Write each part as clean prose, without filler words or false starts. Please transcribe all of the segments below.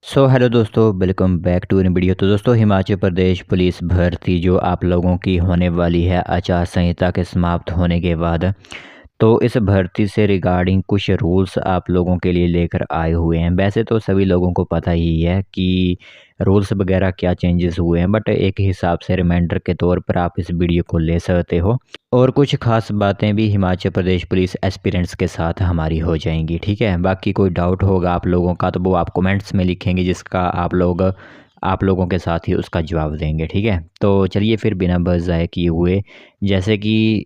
Hello दोस्तों, welcome back to in video. तो दोस्तों, हिमाचल प्रदेश पुलिस भर्ती जो आप लोगों की होने वाली है आचार संहिता के समाप्त होने के बाद, तो इस भर्ती से रिगार्डिंग कुछ रूल्स आप लोगों के लिए लेकर आए हुए हैं। वैसे तो सभी लोगों को पता ही है कि रूल्स वगैरह क्या चेंजेस हुए हैं, बट एक हिसाब से रिमाइंडर के तौर पर आप इस वीडियो को ले सकते हो। और कुछ खास बातें भी हिमाचल प्रदेश पुलिस एस्पिरेंट्स के साथ हमारी हो जाएंगी, ठीक है। बाकी कोई डाउट होगा आप लोगों का तो वो आप कमेंट्स में लिखेंगे, जिसका आप लोगों के साथ ही उसका जवाब देंगे, ठीक है। तो चलिए फिर बिना बस ज़ाय किए हुए, जैसे कि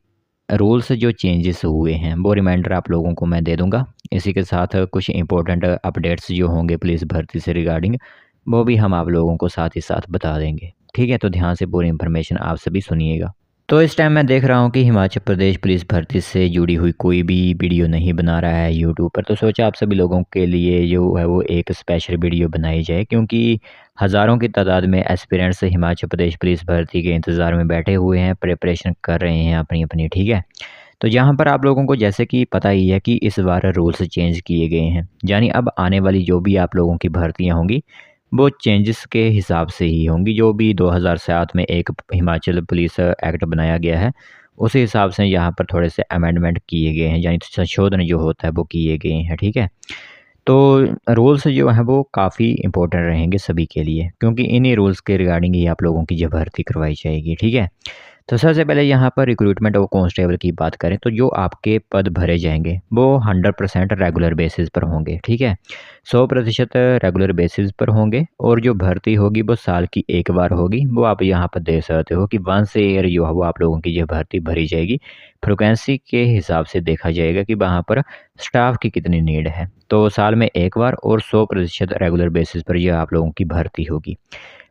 रूल्स जो चेंजेस हुए हैं वो रिमाइंडर आप लोगों को मैं दे दूंगा। इसी के साथ कुछ इंपॉर्टेंट अपडेट्स जो होंगे पुलिस भर्ती से रिगार्डिंग, वो भी हम आप लोगों को साथ ही साथ बता देंगे, ठीक है। तो ध्यान से पूरी इन्फॉर्मेशन आप सभी सुनिएगा। तो इस टाइम मैं देख रहा हूँ कि हिमाचल प्रदेश पुलिस भर्ती से जुड़ी हुई कोई भी वीडियो नहीं बना रहा है यूट्यूब पर, तो सोचा आप सभी लोगों के लिए जो है वो एक स्पेशल वीडियो बनाई जाए, क्योंकि हज़ारों की तादाद में एस्पिरेंट्स हिमाचल प्रदेश पुलिस भर्ती के इंतज़ार में बैठे हुए हैं, प्रिपरेशन कर रहे हैं अपनी अपनी, ठीक है। तो यहाँ पर आप लोगों को जैसे कि पता ही है कि इस बार रूल्स चेंज किए गए हैं, यानी अब आने वाली जो भी आप लोगों की भर्तियाँ होंगी वो चेंजेस के हिसाब से ही होंगी। जो भी 2007 में एक हिमाचल पुलिस एक्ट बनाया गया है, उसी हिसाब से यहाँ पर थोड़े से अमेंडमेंट किए गए हैं, यानी संशोधन जो होता है वो किए गए हैं, ठीक है। तो रूल्स जो हैं वो काफ़ी इंपॉर्टेंट रहेंगे सभी के लिए, क्योंकि इन्हीं रूल्स के रिगार्डिंग ही आप लोगों की जो भर्ती करवाई जाएगी, ठीक है। तो सबसे पहले यहाँ पर रिक्रूटमेंट और कांस्टेबल की बात करें तो जो आपके पद भरे जाएंगे वो 100% रेगुलर बेसिस पर होंगे, ठीक है। 100% रेगुलर बेसिस पर होंगे, और जो भर्ती होगी वो साल की एक बार होगी। वो आप यहाँ पर देख सकते हो कि वंस ईयर जो है वो आप लोगों की जो भर्ती भरी जाएगी, फ्रिक्वेंसी के हिसाब से देखा जाएगा कि वहाँ पर स्टाफ की कितनी नीड है। तो साल में एक बार और 100% रेगुलर बेसिस पर यह आप लोगों की भर्ती होगी।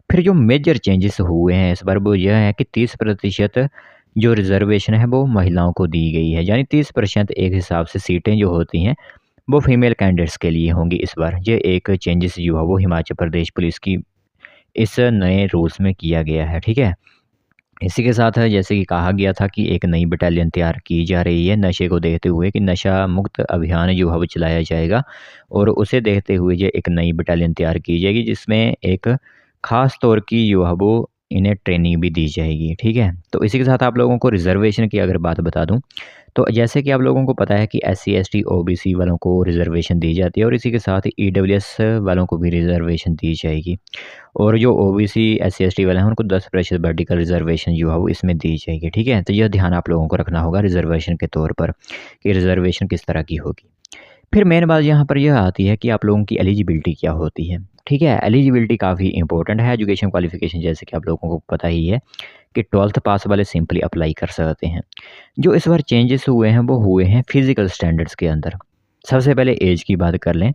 फिर जो मेजर चेंजेस हुए हैं इस बार वो यह है कि 30% जो रिजर्वेशन है वो महिलाओं को दी गई है, यानी 30% एक हिसाब से सीटें जो होती हैं वो फीमेल कैंडिडेट्स के लिए होंगी इस बार। ये एक चेंजेस जो है वो हिमाचल प्रदेश पुलिस की इस नए रूल्स में किया गया है, ठीक है। इसी के साथ जैसे कि कहा गया था कि एक नई बटालियन तैयार की जा रही है नशे को देखते हुए, कि नशा मुक्त अभियान जो है वो चलाया जाएगा, और उसे देखते हुए ये एक नई बटालियन तैयार की जाएगी, जिसमें एक ख़ास तौर की जो है वो इन्हें ट्रेनिंग भी दी जाएगी, ठीक है। तो इसी के साथ आप लोगों को रिजर्वेशन की अगर बात बता दूं, तो जैसे कि आप लोगों को पता है कि SC ST OBC वालों को रिजर्वेशन दी जाती है, और इसी के साथ EWS वालों को भी रिजर्वेशन दी जाएगी। और जो OBC SC ST वाले हैं उनको 10% वर्टिकल रिजर्वेशन जो है वो इसमें दी जाएगी, ठीक है। तो यह ध्यान आप लोगों को रखना होगा रिजर्वेशन के तौर पर, कि रिजर्वेशन किस तरह की होगी। फिर मेन बात यहाँ पर यह आती है कि आप लोगों की एलिजिबिलिटी क्या होती है, ठीक है। एलिजिबिलिटी काफ़ी इंपॉर्टेंट है। एजुकेशन क्वालिफिकेशन जैसे कि आप लोगों को पता ही है कि 12th पास वाले सिंपली अप्लाई कर सकते हैं। जो इस बार चेंजेस हुए हैं वो हुए हैं फिजिकल स्टैंडर्ड्स के अंदर। सबसे पहले एज की बात कर लें,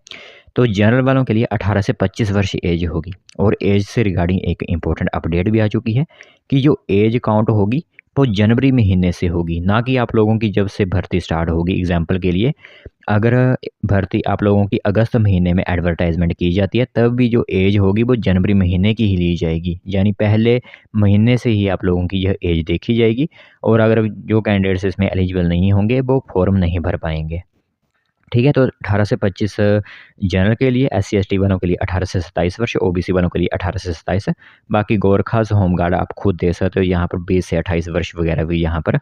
तो जनरल वालों के लिए 18 से 25 वर्ष एज होगी, और एज से रिगार्डिंग एक इम्पोर्टेंट अपडेट भी आ चुकी है कि जो एज काउंट होगी वो जनवरी महीने से होगी, ना कि आप लोगों की जब से भर्ती स्टार्ट होगी। एग्जाम्पल के लिए, अगर भर्ती आप लोगों की अगस्त महीने में एडवर्टाइजमेंट की जाती है, तब भी जो एज होगी वो जनवरी महीने की ही ली जाएगी, यानी पहले महीने से ही आप लोगों की यह एज देखी जाएगी। और अगर जो कैंडिडेट्स इसमें एलिजिबल नहीं होंगे वो फॉर्म नहीं भर पाएंगे, ठीक है। तो 18 से 25 जनरल के लिए, SC ST वालों के लिए 18 से 27 वर्ष, OBC वालों के लिए 18 से 27। बाकी गोरखास होमगार्ड आप खुद दे सकते हो, यहाँ पर 20 से 28 वर्ष वगैरह भी यहाँ पर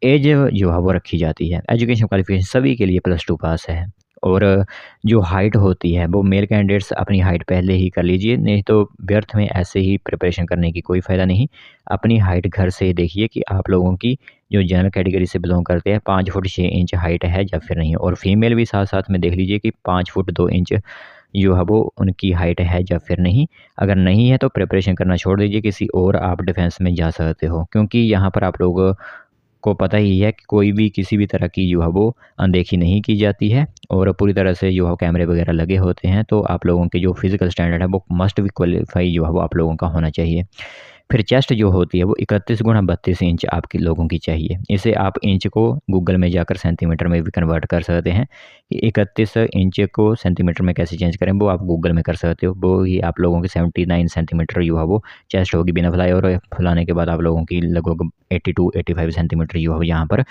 एज जो है वो रखी जाती है। एजुकेशन क्वालिफिकेशन सभी के लिए +2 पास है। और जो हाइट होती है वो मेल कैंडिडेट्स अपनी हाइट पहले ही कर लीजिए, नहीं तो व्यर्थ में ऐसे ही प्रिपरेशन करने की कोई फ़ायदा नहीं। अपनी हाइट घर से ही देखिए कि आप लोगों की जो जनरल कैटेगरी से बिलोंग करते हैं 5 फुट 6 इंच हाइट है या फिर नहीं, और फीमेल भी साथ साथ में देख लीजिए कि 5 फुट 2 इंच जो है वो उनकी हाइट है या फिर नहीं। अगर नहीं है तो प्रिपरेशन करना छोड़ दीजिए, किसी और आप डिफेंस में जा सकते हो, क्योंकि यहाँ पर आप लोग को पता ही है कि कोई भी किसी भी तरह की जो है वो अनदेखी नहीं की जाती है, और पूरी तरह से जो है कैमरे वगैरह लगे होते हैं। तो आप लोगों के जो फिजिकल स्टैंडर्ड है वो मस्ट भी क्वालिफाई जो है वो आप लोगों का होना चाहिए। फिर चेस्ट जो होती है वो 31 × 32 इंच आपके लोगों की चाहिए। इसे आप इंच को गूगल में जाकर सेंटीमीटर में भी कन्वर्ट कर सकते हैं, कि 31 इंच को सेंटीमीटर में कैसे चेंज करें वो आप गूगल में कर सकते हो। वो ही आप लोगों की 79 सेंटीमीटर जो है वो चेस्ट होगी बिना फुलाए, और फुलाने के बाद आप लोगों की लगभग 82-85 सेंटीमीटर जो है यहाँ पर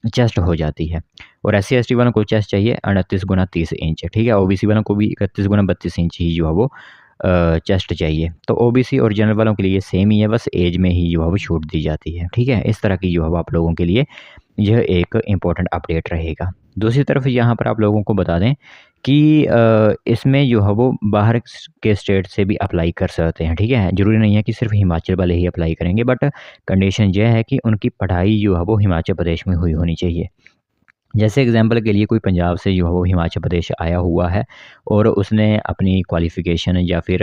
चेस्ट हो जाती है। और SC ST वालों को चेस्ट चाहिए 38 × 30 इंच, ठीक है। OBC वालों को भी 31 × 32 इंच ही जो है वो चेस्ट चाहिए। तो ओबीसी और जनरल वालों के लिए सेम ही है, बस एज में ही जो है वो छूट दी जाती है। ठीक है, इस तरह की जो है वो आप लोगों के लिए यह एक इम्पोर्टेंट अपडेट रहेगा। दूसरी तरफ यहाँ पर आप लोगों को बता दें कि इसमें जो है वो बाहर के स्टेट से भी अप्लाई कर सकते हैं। ठीक है, ज़रूरी नहीं है कि सिर्फ हिमाचल वाले ही अप्लाई करेंगे, बट कंडीशन यह है कि उनकी पढ़ाई जो है वो हिमाचल प्रदेश में हुई होनी चाहिए। जैसे एग्जाम्पल के लिए कोई पंजाब से जो है वो हिमाचल प्रदेश आया हुआ है और उसने अपनी क्वालिफ़िकेशन या फिर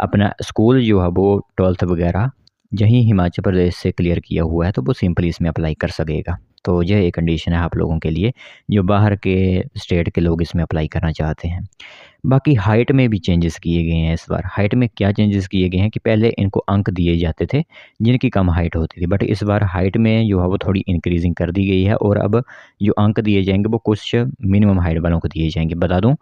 अपना स्कूल जो है वो 12th वगैरह यहीं हिमाचल प्रदेश से क्लियर किया हुआ है, तो वो सिंपली इसमें अप्लाई कर सकेगा। तो यह एक कंडीशन है आप लोगों के लिए जो बाहर के स्टेट के लोग इसमें अप्लाई करना चाहते हैं। बाकी हाइट में भी चेंजेस किए गए हैं इस बार। हाइट में क्या चेंजेस किए गए हैं कि पहले इनको अंक दिए जाते थे जिनकी कम हाइट होती थी, बट इस बार हाइट में जो है वो थोड़ी इंक्रीजिंग कर दी गई है और अब जो अंक दिए जाएंगे वो कुछ मिनिमम हाइट वालों को दिए जाएंगे। बता दूं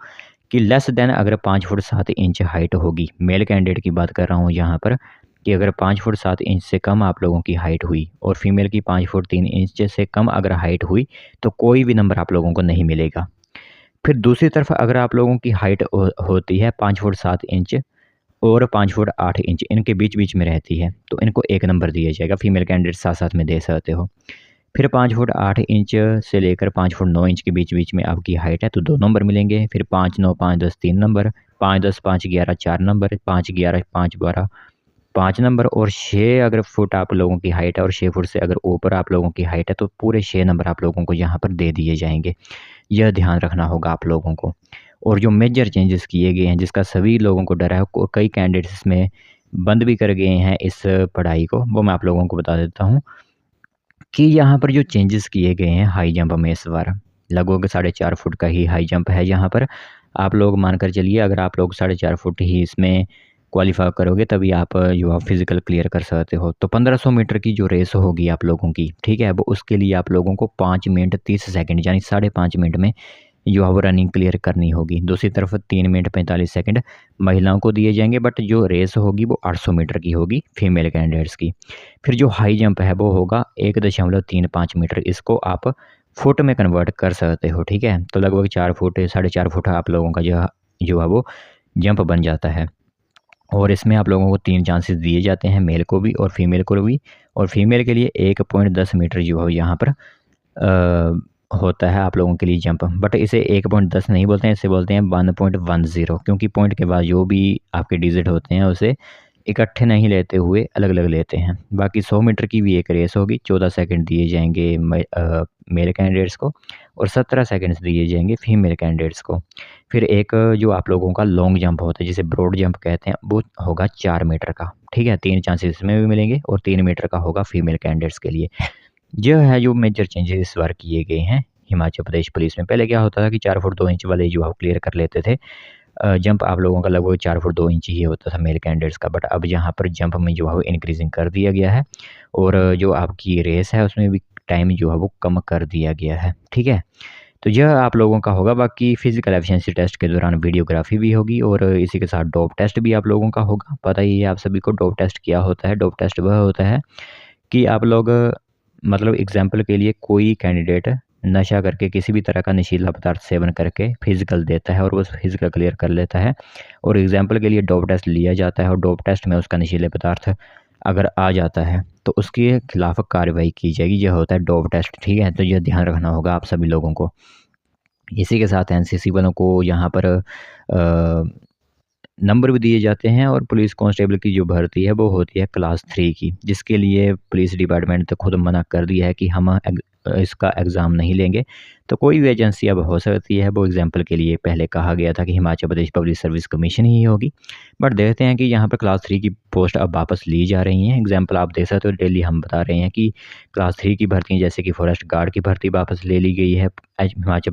कि लेस देन अगर 5 फुट 7 इंच हाइट होगी, मेल कैंडिडेट की बात कर रहा हूँ यहाँ पर, कि अगर 5 फुट 7 इंच से कम आप लोगों की हाइट हुई और फीमेल की 5 फुट 3 इंच से कम अगर हाइट हुई तो कोई भी नंबर आप लोगों को नहीं मिलेगा। फिर दूसरी तरफ अगर आप लोगों की हाइट होती है 5 फुट 7 इंच और 5 फुट 8 इंच, इनके बीच बीच में रहती है, तो इनको 1 नंबर दिया जाएगा। फीमेल कैंडिडेट साथ साथ में दे सकते हो। फिर 5 फुट 8 इंच से लेकर 5 फुट 9 इंच के बीच बीच में आपकी हाइट है तो 2 नंबर मिलेंगे। फिर 5 9 5 10 3 नंबर, 5 10 5 11 4 नंबर, 5 11 5 12 5 नंबर, और 6 अगर फुट आप लोगों की हाइट है और 6 फुट से अगर ऊपर आप लोगों की हाइट है तो पूरे 6 नंबर आप लोगों को यहाँ पर दे दिए जाएंगे। यह ध्यान रखना होगा आप लोगों को। और जो मेजर चेंजेस किए गए हैं जिसका सभी लोगों को डर है, कई कैंडिडेट्स इसमें बंद भी कर गए हैं इस पढ़ाई को, वो मैं आप लोगों को बता देता हूँ कि यहाँ पर जो चेंजेस किए गए हैं हाई जंप में इस बार लगभग 4.5 फुट का ही हाई जंप है। यहाँ पर आप लोग मानकर चलिए अगर आप लोग 4.5 फुट ही इसमें क्वालिफाई करोगे तभी आप जो आप फिज़िकल क्लियर कर सकते हो। तो 1500 मीटर की जो रेस होगी आप लोगों की, ठीक है, वो उसके लिए आप लोगों को 5 मिनट 30 सेकंड यानी 5.5 मिनट में जो है वो रनिंग क्लियर करनी होगी। दूसरी तरफ 3 मिनट 45 सेकंड महिलाओं को दिए जाएंगे, बट जो रेस होगी वो 800 मीटर की होगी फीमेल कैंडिडेट्स की। फिर जो हाई जंप है वो होगा 1.35 मीटर, इसको आप फुट में कन्वर्ट कर सकते हो। ठीक है, तो लगभग 4 फुट 4.5 फुट आप लोगों का जो जो है वो जंप बन जाता है। और इसमें आप लोगों को 3 चांसेस दिए जाते हैं, मेल को भी और फीमेल को भी। और फीमेल के लिए 1.10 मीटर जो है यहाँ पर होता है आप लोगों के लिए जंप, बट इसे 1.10 नहीं बोलते हैं, इसे बोलते हैं 1.10, क्योंकि पॉइंट के बाद जो भी आपके डिजिट होते हैं उसे इकट्ठे नहीं लेते हुए अलग अलग लेते हैं। बाकी 100 मीटर की भी एक रेस होगी, 14 सेकंड दिए जाएंगे मेल कैंडिडेट्स को और 17 सेकंड्स दिए जाएंगे फीमेल कैंडिडेट्स को। फिर एक जो आप लोगों का लॉन्ग जंप होता है जिसे ब्रॉड जंप कहते हैं, वो होगा 4 मीटर का। ठीक है, 3 चांसेस इसमें भी मिलेंगे और 3 मीटर का होगा फीमेल कैंडिडेट्स के लिए। यह है जो मेजर चेंजेस इस बार किए गए हैं हिमाचल प्रदेश पुलिस में। पहले क्या होता था कि 4 फुट 2 इंच वाले जो आप क्लियर कर लेते थे, जंप आप लोगों का लगभग 4 फुट 2 इंच ही होता था मेल कैंडिडेट्स का, बट अब यहाँ पर जंप में जो है वो इंक्रीजिंग कर दिया गया है और जो आपकी रेस है उसमें भी टाइम जो है वो कम कर दिया गया है। ठीक है, तो यह आप लोगों का होगा। बाकी फिजिकल एफिशिएंसी टेस्ट के दौरान वीडियोग्राफी भी होगी और इसी के साथ डोप टेस्ट भी आप लोगों का होगा। पता ही है आप सभी को डोप टेस्ट क्या होता है। डोप टेस्ट वह होता है कि आप लोग मतलब एग्जाम्पल के लिए कोई कैंडिडेट नशा करके किसी भी तरह का नशीला पदार्थ सेवन करके फिजिकल देता है और वो फिजिकल क्लियर कर लेता है, और एग्जाम्पल के लिए डोप टेस्ट लिया जाता है और डोप टेस्ट में उसका नशीले पदार्थ अगर आ जाता है तो उसके खिलाफ कार्रवाई की जाएगी। यह होता है डोप टेस्ट। ठीक है, तो यह ध्यान रखना होगा आप सभी लोगों को। इसी के साथ एनसीसी वालों को यहाँ पर नंबर भी दिए जाते हैं और पुलिस कांस्टेबल की जो भर्ती है वो होती है क्लास 3 की, जिसके लिए पुलिस डिपार्टमेंट ने खुद मना कर दिया है कि हम इसका एग्ज़ाम नहीं लेंगे। तो कोई भी एजेंसी अब हो सकती है, वो एग्जाम्पल के लिए पहले कहा गया था कि Himachal Pradesh public service commission ही होगी, बट देखते हैं कि यहाँ पर क्लास 3 की पोस्ट अब वापस ली जा रही हैं। एग्जाम्पल आप देख सकते हो, डेली हम बता रहे हैं कि क्लास 3 की भर्ती जैसे कि फॉरेस्ट गार्ड की भर्ती वापस ले ली गई है Himachal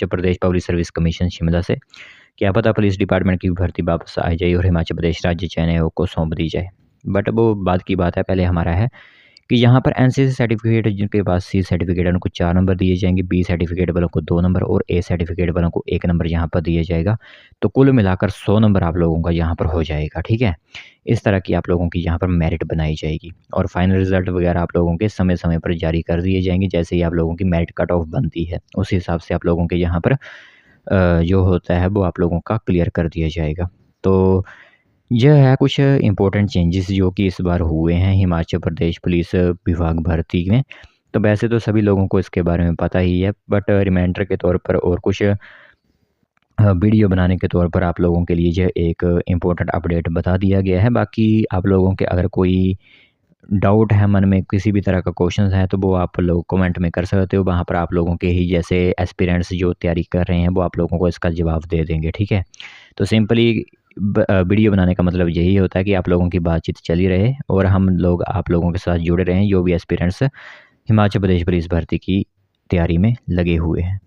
Pradesh public service commission Shimla से। क्या पता पुलिस डिपार्टमेंट की भर्ती वापस आ जाए और हिमाचल प्रदेश राज्य चयन आयोग को सौंप दी जाए, बट वो बाद की बात है। पहले हमारा है कि यहाँ पर एनसीसी सर्टिफिकेट जिनके पास सी सर्टिफिकेट है उनको 4 नंबर दिए जाएंगे, बी सर्टिफिकेट वालों को 2 नंबर और ए सर्टिफिकेट वालों को 1 नंबर यहाँ पर दिया जाएगा। तो कुल मिलाकर 100 नंबर आप लोगों का यहाँ पर हो जाएगा। ठीक है, इस तरह की आप लोगों की यहाँ पर मेरिट बनाई जाएगी और फाइनल रिजल्ट वगैरह आप लोगों के समय समय पर जारी कर दिए जाएंगे। जैसे ही आप लोगों की मेरिट कट ऑफ बनती है उस हिसाब से आप लोगों के यहाँ पर जो होता है वो आप लोगों का क्लियर कर दिया जाएगा। तो यह है कुछ इम्पोर्टेंट चेंजेस जो कि इस बार हुए हैं हिमाचल प्रदेश पुलिस विभाग भर्ती में। तो वैसे तो सभी लोगों को इसके बारे में पता ही है, बट रिमाइंडर के तौर पर और कुछ वीडियो बनाने के तौर पर आप लोगों के लिए जो एक इम्पोर्टेंट अपडेट बता दिया गया है। बाकी आप लोगों के अगर कोई डाउट है मन में, किसी भी तरह का क्वेश्चन है, तो वो आप लोग कमेंट में कर सकते हो। वहाँ पर आप लोगों के ही जैसे एस्पिरेंट्स जो तैयारी कर रहे हैं वो आप लोगों को इसका जवाब दे देंगे, ठीक है। तो सिंपली वीडियो बनाने का मतलब यही होता है कि आप लोगों की बातचीत चली रहे और हम लोग आप लोगों के साथ जुड़े रहें जो भी एस्पिरेंट्स हिमाचल प्रदेश पुलिस भर्ती की तैयारी में लगे हुए हैं।